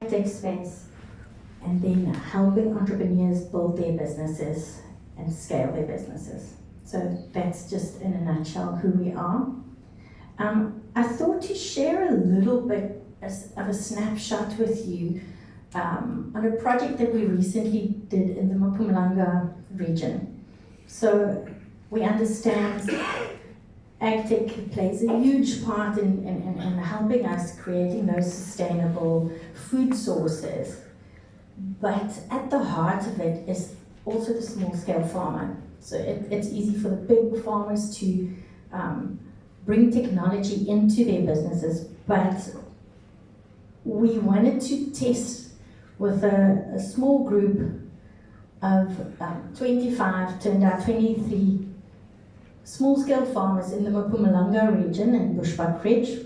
tech space, and then helping entrepreneurs build their businesses and scale their businesses. So that's just in a nutshell who we are. I thought to share a little bit of a snapshot with you on a project that we recently did in the Mpumalanga region. So we understand AgTech plays a huge part in helping us creating those sustainable food sources. But at the heart of it is also the small-scale farmer. So it's easy for the big farmers to bring technology into their businesses, but we wanted to test with a small group of 25, turned out 23 small-scale farmers in the Mpumalanga region and Bushbuck Ridge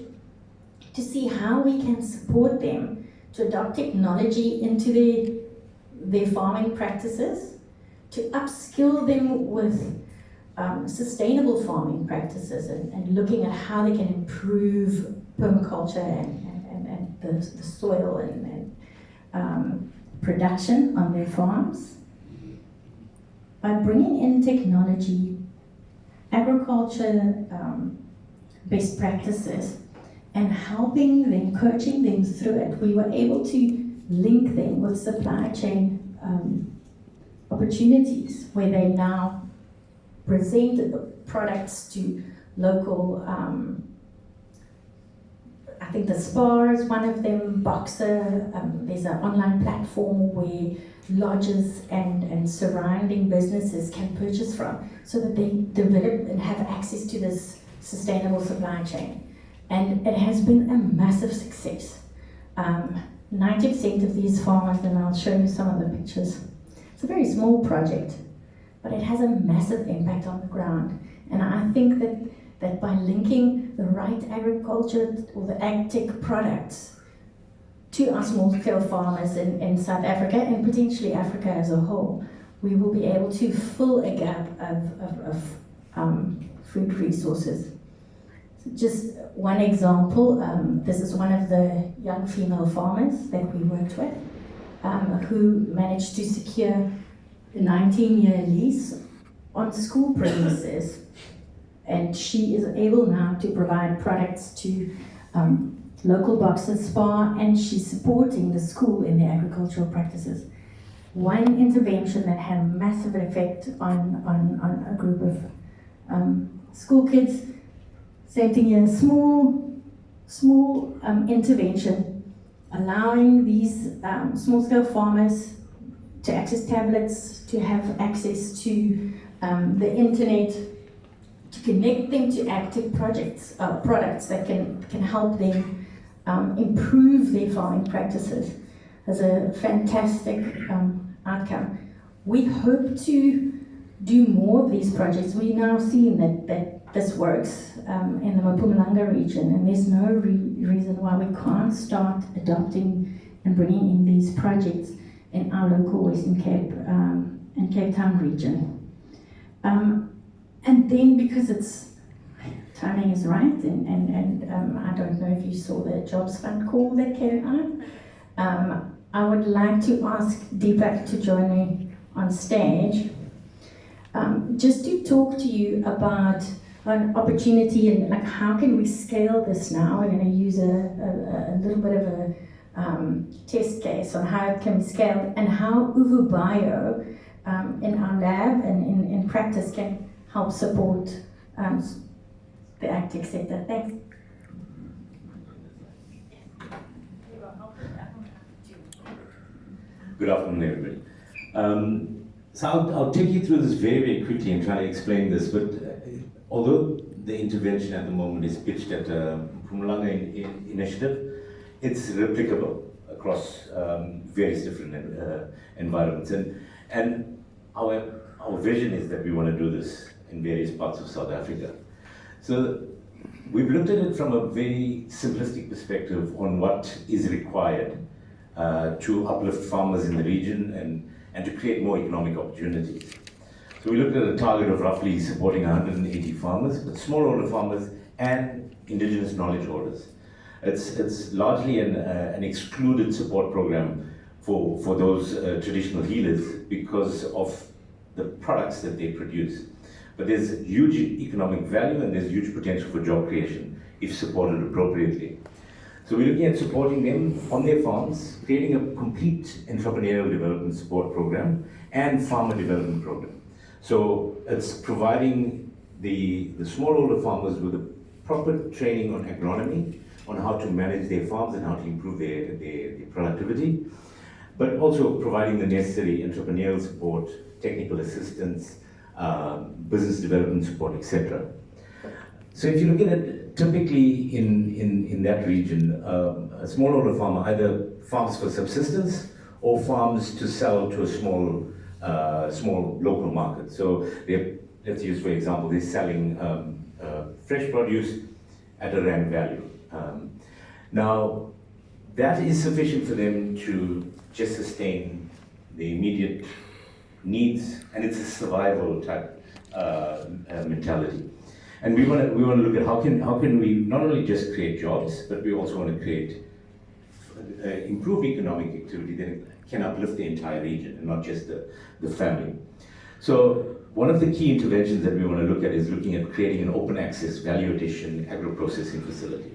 to see how we can support them to adopt technology into their farming practices, to upskill them with sustainable farming practices and looking at how they can improve permaculture and the soil and production on their farms. By bringing in technology, agriculture best practices, and helping them, coaching them through it, we were able to link them with supply chain opportunities where they now present the products to local, I think the Spar is one of them, Boxer, there's an online platform where lodges and surrounding businesses can purchase from so that they develop and have access to this sustainable supply chain. And it has been a massive success. 90% of these farmers, and I'll show you some of the pictures. It's a very small project, but it has a massive impact on the ground. And I think that by linking the right agriculture or the AgTech products to our small-scale farmers in South Africa and potentially Africa as a whole, we will be able to fill a gap of food resources. So just one example, this is one of the young female farmers that we worked with who managed to secure a 19-year lease on school premises, and she is able now to provide products to local Boxer Spa, and she's supporting the school in their agricultural practices. One intervention that had a massive effect on a group of school kids. Same thing here, small intervention, allowing these small-scale farmers to access tablets, to have access to the internet, to connect them to AgTech products that can help them improve their farming practices as a fantastic outcome. We hope to do more of these projects. We're now seeing that this works in the Mpumalanga region, and there's no reason why we can't start adopting and bringing in these projects in our local Western Cape and Cape Town region. And then because timing is right, and I don't know if you saw the Jobs Fund call that came out, I would like to ask Deepak to join me on stage just to talk to you about an opportunity and like how can we scale this now. We're going to use a little bit of a test case on how it can be scaled and how UVU in our lab and in practice can help support the AgTech sector. Thanks. Good afternoon, everybody. So I'll take you through this very, very quickly and try to explain this, but although the intervention at the moment is pitched at a Mpumalanga initiative, it's replicable across various different environments. And our vision is that we want to do this in various parts of South Africa. So we've looked at it from a very simplistic perspective on what is required to uplift farmers in the region and to create more economic opportunities. So we looked at a target of roughly supporting 180 farmers, but smallholder farmers and indigenous knowledge holders. It's largely an excluded support program for those traditional healers because of the products that they produce. But there's huge economic value and there's huge potential for job creation if supported appropriately. So we're looking at supporting them on their farms, creating a complete entrepreneurial development support program and farmer development program. So it's providing the smallholder farmers with a proper training on agronomy, on how to manage their farms and how to improve their productivity, but also providing the necessary entrepreneurial support, technical assistance, business development support, etc. So if you look at it, typically in that region, a smallholder farmer either farms for subsistence or farms to sell to a small local market. So let's use, for example, they're selling fresh produce at a rand value. Now, that is sufficient for them to just sustain the immediate needs, and it's a survival type mentality. And we want to look at how can we not only just create jobs, but we also want to create improve economic activity that can uplift the entire region and not just the family. So one of the key interventions that we want to look at is looking at creating an open access value addition agro-processing facility.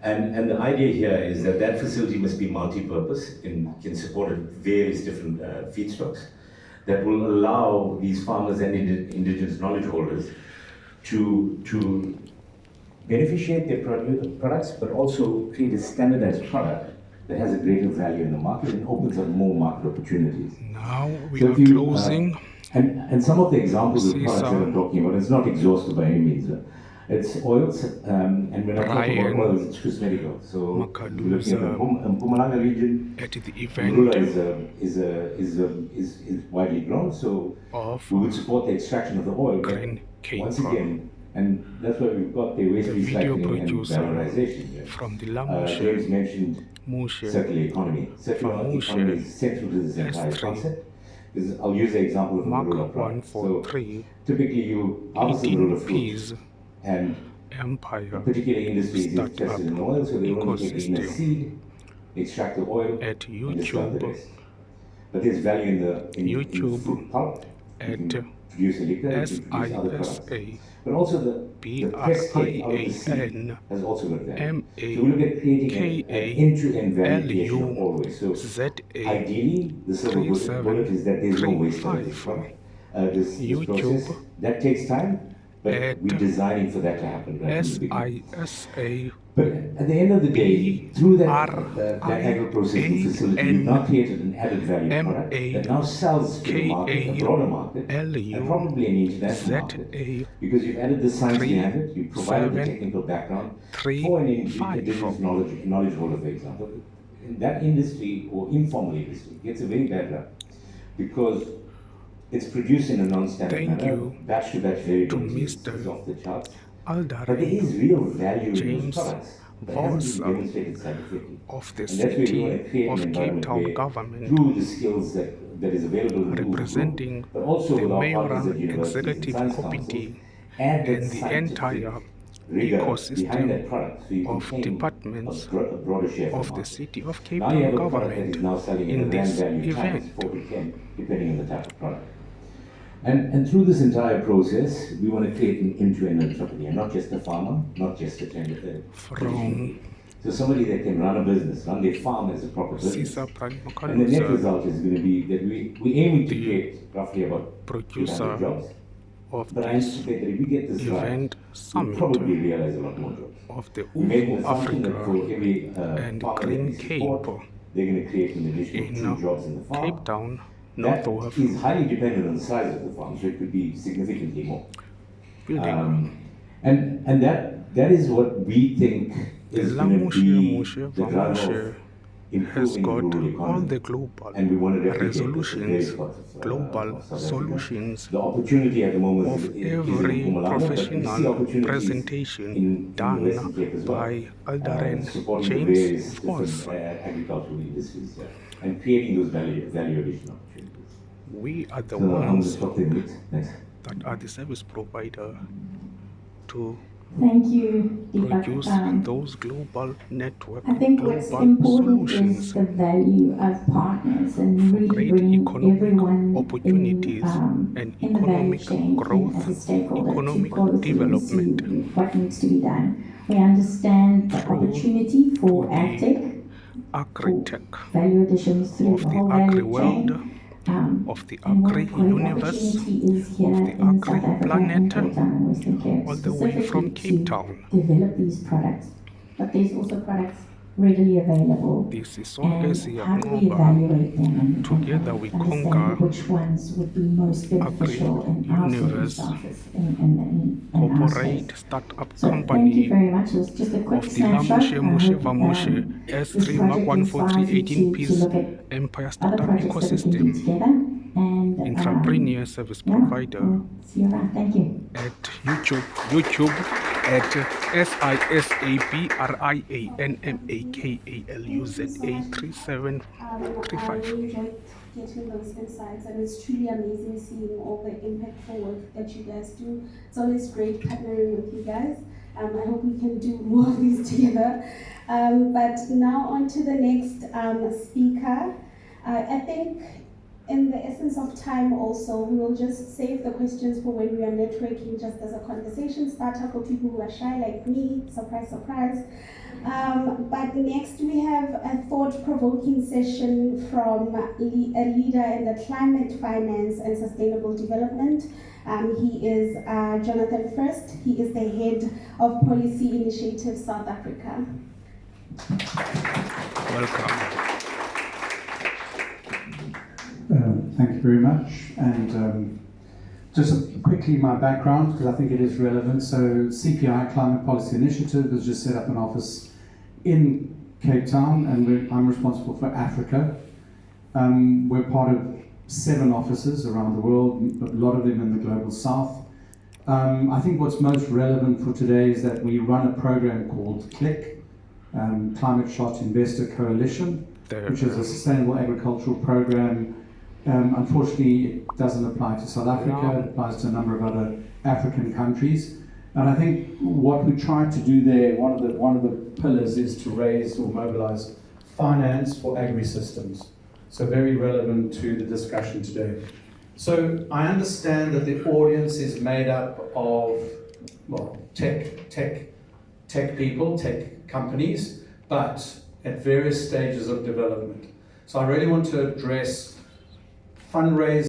And the idea here is that that facility must be multi-purpose and can support various different feedstocks that will allow these farmers and indigenous knowledge holders to beneficiate their products, but also create a standardized product that has a greater value in the market and opens up more market opportunities. Now we are closing. And some of the examples of products that I'm talking about, it's not exhaustive by any means. It's oils, and when I talk about oils, it's cosmetical. So we're looking at the Mpumalanga region. At the event is widely grown, so we would support the extraction of the oil. But once again, and that's why we've got the waste recycling and valorization. From the James mentioned circular economy. Circular economy is central to this entire concept. I'll use the example of a marula product. So typically you harvest a marula fruit, and a particular industry is interested in oil, so they only take in a seed, extract the oil, at and sell the rest. But there's value in fruit pulp. You can produce a liquor, you can produce other products. But also the press cake out of the seed has also got value. So we look at creating an end-to-end value creation of always. So ideally, the silver bullet is that there's no waste of this product. This process, that takes time, but we're designing for that to happen right from the beginning. But at the end of the day, through that agro-processing facility, we've now created an added value product that now sells to the market, a broader market, and probably an international market. Because you've added the science behind it, you've provided the technical background for an indigenous knowledge holder, for example. In that industry, or informal industry, gets a very bad rap. Because it's produced in a non-standard manner, batch-to-batch variability is off the charts. But there is real value in those products that hasn't been demonstrated scientifically. Of the And that's where we want to create an Cape Town environment government, through the skills that is available in representing but also the with our partners mayoral at universities and executive science committee councils, and the entire behind that ecosystem product, so you can of claim departments a broader share of the market. city of Cape Now you have Town a product that is government now selling in in a rand this value times event. 4 to 10, depending on the type of product. And through this entire process, we want to create an end-to-end entrepreneur, not just a farmer, not just a traditional. So somebody that can run a business, run their farm as a proper business. And the net result is going to be that we aim to create roughly about 300 jobs. But I anticipate that if we get this right, we'll probably realize a lot more jobs. Of the We made an assumption Africa that for every and farmer that Green we support, Cape they're going to create an additional 2 jobs in the farm. Cape Town, That North is highly dependent on the size of the farm, so it could be significantly more. And that is what we think is going to be the driver of has improving got rural economy. all the global And we want to replicate this in resolutions, various parts of global South Africa. solutions The opportunity at the moment of is in every Mpumalanga, but we see professional opportunities presentation in the done Western Cape as well, by Aldaren supporting the James various Foss. different agricultural industries and creating those value addition opportunities. We are the So I'm going to ones stop there. Next. that are the service provider to Thank you, Deepak. produce those global network, I think what's global important is solutions the value of partners and for really great bringing economic everyone opportunities and in the value economic chain growth, as a stakeholder to economic follow through and see development what needs to be done. We understand the through opportunity for to the AgTech, for agri-tech value additions through of the the whole agri value world, chain. of the And what a agri great universe, opportunity is here of the in agri South Africa, planet, in Cape Town and Western Cape, all the way from specifically Cape to Town. develop these products. But there's also products readily available. This is And Asia how do we Global. evaluate them and Together we understand conquer which ones would be most beneficial in our universe, circumstances in our corporate space? startup So thank you company very much. It was just a quick of the snapshot. Lamushe I Mushe hope Vamushe this S3 Mark project inspires 143 you 18 to piece look at Empire other Startup projects that we can do Ecosystem together. And Intrapreneur Service yeah, Provider we'll see you around. Thank you. at YouTube at SISABRIANMAKALUZA3735. I really enjoyed getting those insights, and it's truly amazing seeing all the impactful work that you guys do. It's always great partnering with you guys. I hope we can do more of these together. But now on to the next speaker. I think in the essence of time also, we will just save the questions for when we are networking, just as a conversation starter for people who are shy like me, surprise, surprise. But next we have a thought-provoking session from a leader in the climate finance and sustainable development. He is Jonathan First. He is the head of Policy Initiative South Africa. Welcome. Thank you very much. And just quickly my background, because I think it is relevant. So CPI, Climate Policy Initiative, has just set up an office in Cape Town, and I'm responsible for Africa. We're part of 7 offices around the world, a lot of them in the Global South. I think what's most relevant for today is that we run a program called CLIC, Climate Shot Investor Coalition, which is a sustainable agricultural program. Unfortunately, it doesn't apply to South Africa, it applies to a number of other African countries. And I think what we try to do there, one of the pillars is to raise or mobilize finance for agri-systems. So very relevant to the discussion today. So I understand that the audience is made up of, well, tech people, tech companies, but at various stages of development. So I really want to address fundraising.